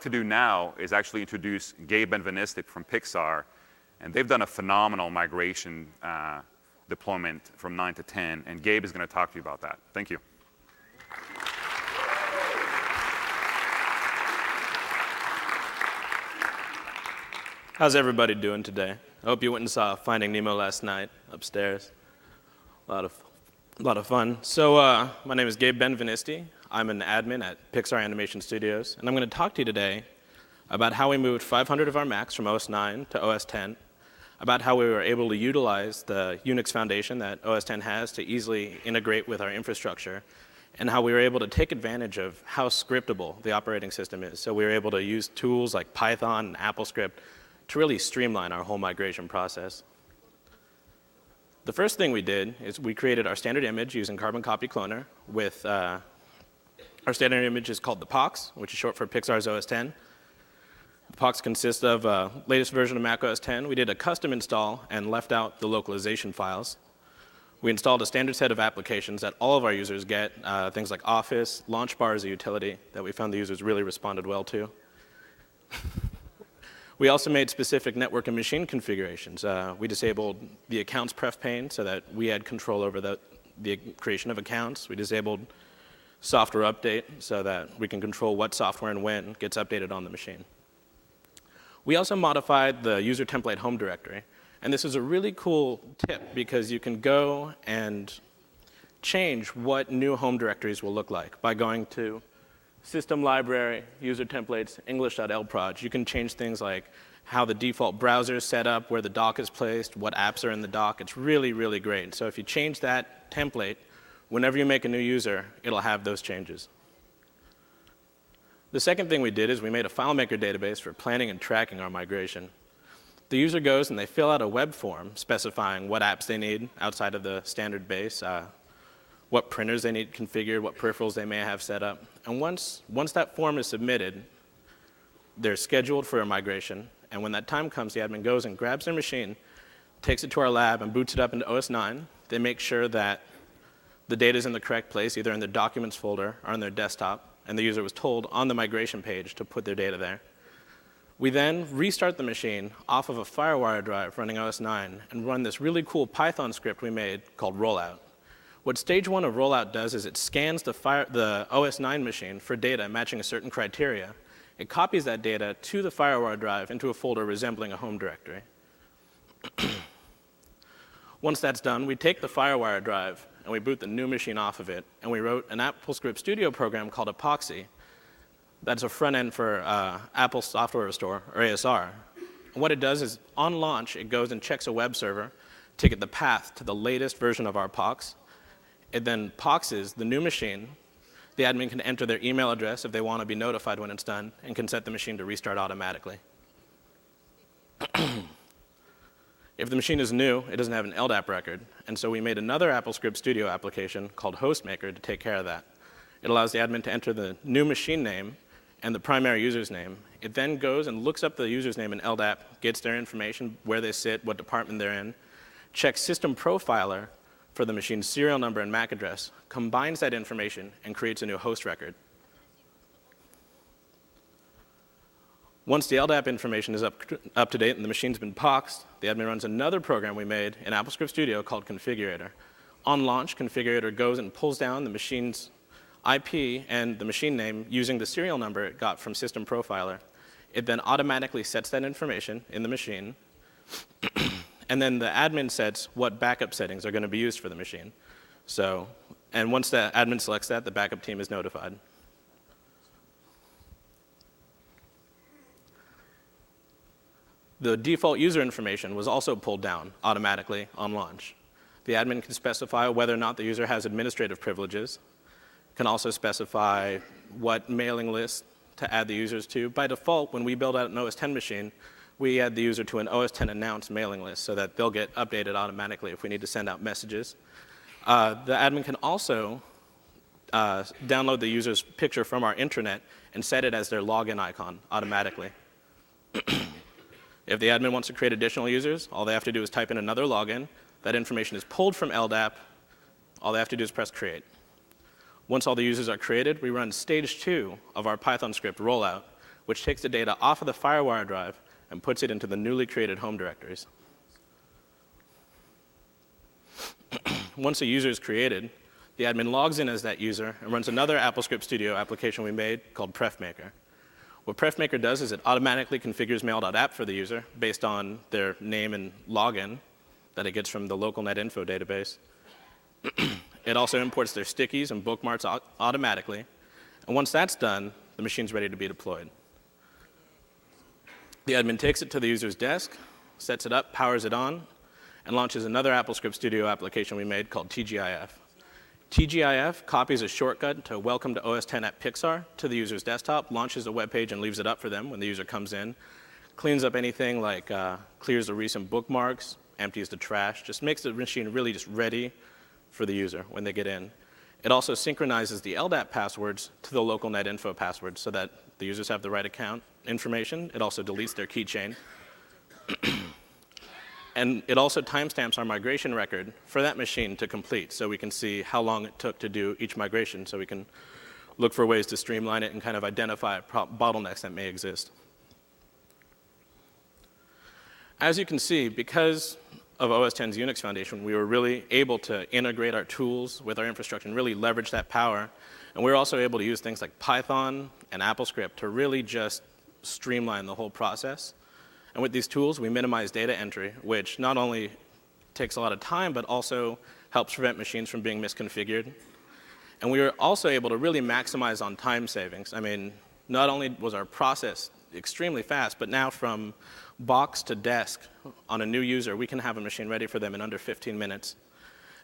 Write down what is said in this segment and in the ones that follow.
to do now is actually introduce Gabe Benvenistic from Pixar, and they've done a phenomenal migration deployment from 9 to 10, and Gabe is going to talk to you about that. Thank you. How's everybody doing today? I hope you went and saw Finding Nemo last night upstairs. A lot of fun. So my name is Gabe Benvenisti. I'm an admin at Pixar Animation Studios, and I'm going to talk to you today about how we moved 500 of our Macs from OS 9 to OS 10, about how we were able to utilize the Unix foundation that OS 10 has to easily integrate with our infrastructure, and how we were able to take advantage of how scriptable the operating system is. So we were able to use tools like Python and AppleScript to really streamline our whole migration process. The first thing we did is we created our standard image using Carbon Copy Cloner with our standard image is called the POX, which is short for Pixar's OS 10. The POX consists of latest version of Mac OS 10. We did a custom install and left out the localization files. We installed a standard set of applications that all of our users get, things like Office, Launchbar is a utility that we found the users really responded well to. We also made specific network and machine configurations. We disabled the accounts pref pane so that we had control over the creation of accounts. We disabled software update so that we can control what software and when gets updated on the machine. We also modified the user template home directory. And this is a really cool tip because you can go and change what new home directories will look like by going to System Library, User Templates, English.lproj. You can change things like how the default browser is set up, where the dock is placed, what apps are in the dock. It's really, really great. So if you change that template, whenever you make a new user, it'll have those changes. The second thing we did is we made a FileMaker database for planning and tracking our migration. The user goes and they fill out a web form specifying what apps they need outside of the standard base, what printers they need configured, what peripherals they may have set up. And once that form is submitted, they're scheduled for a migration. And when that time comes, the admin goes and grabs their machine, takes it to our lab, and boots it up into OS 9. They make sure that the data is in the correct place, either in their documents folder or on their desktop, and the user was told on the migration page to put their data there. We then restart the machine off of a FireWire drive running OS 9 and run this really cool Python script we made called rollout. What stage 1 of rollout does is it scans the OS 9 machine for data matching a certain criteria. It copies that data to the FireWire drive into a folder resembling a home directory. Once that's done, we take the FireWire drive and we boot the new machine off of it, and we wrote an AppleScript Studio program called Epoxy. That's a front end for Apple Software Store, or ASR. And what it does is, on launch, it goes and checks a web server to get the path to the latest version of our POX. It then POXes the new machine. The admin can enter their email address if they want to be notified when it's done, and can set the machine to restart automatically. If the machine is new, it doesn't have an LDAP record, and so we made another AppleScript Studio application called HostMaker to take care of that. It allows the admin to enter the new machine name and the primary user's name. It then goes and looks up the user's name in LDAP, gets their information, where they sit, what department they're in, checks System Profiler for the machine's serial number and MAC address, combines that information, and creates a new host record. Once the LDAP information is up to date and the machine's been POXed, the admin runs another program we made in AppleScript Studio called Configurator. On launch, Configurator goes and pulls down the machine's IP and the machine name using the serial number it got from System Profiler. It then automatically sets that information in the machine, and then the admin sets what backup settings are going to be used for the machine. And once the admin selects that, the backup team is notified. The default user information was also pulled down automatically on launch. The admin can specify whether or not the user has administrative privileges, can also specify what mailing list to add the users to. By default, when we build out an OS 10 machine, we add the user to an OS 10 announced mailing list so that they'll get updated automatically if we need to send out messages. The admin can also download the user's picture from our intranet and set it as their login icon automatically. If the admin wants to create additional users, all they have to do is type in another login. That information is pulled from LDAP. All they have to do is press create. Once all the users are created, we run stage 2 of our Python script rollout, which takes the data off of the FireWire drive and puts it into the newly created home directories. Once a user is created, the admin logs in as that user and runs another AppleScript Studio application we made called PrefMaker. What PrefMaker does is it automatically configures mail.app for the user based on their name and login that it gets from the local NetInfo database. It also imports their stickies and bookmarks automatically. And once that's done, the machine's ready to be deployed. The admin takes it to the user's desk, sets it up, powers it on, and launches another AppleScript Studio application we made called TGIF. TGIF copies a shortcut to Welcome to OS X at Pixar to the user's desktop, launches a web page and leaves it up for them when the user comes in, cleans up anything like clears the recent bookmarks, empties the trash, just makes the machine really just ready for the user when they get in. It also synchronizes the LDAP passwords to the local NetInfo passwords so that the users have the right account information. It also deletes their keychain. And it also timestamps our migration record for that machine to complete so we can see how long it took to do each migration so we can look for ways to streamline it and kind of identify bottlenecks that may exist. As you can see, because of OS X's Unix Foundation, we were really able to integrate our tools with our infrastructure and really leverage that power. And we were also able to use things like Python and AppleScript to really just streamline the whole process. And with these tools, we minimize data entry, which not only takes a lot of time, but also helps prevent machines from being misconfigured. And we were also able to really maximize on time savings. I mean, not only was our process extremely fast, but now from box to desk on a new user, we can have a machine ready for them in under 15 minutes.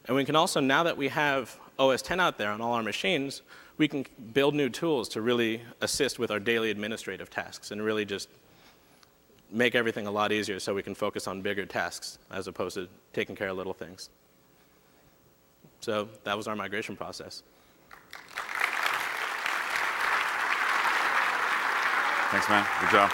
And we can also, now that we have OS X out there on all our machines, we can build new tools to really assist with our daily administrative tasks and really just make everything a lot easier so we can focus on bigger tasks as opposed to taking care of little things. So that was our migration process. Thanks, man. Good job.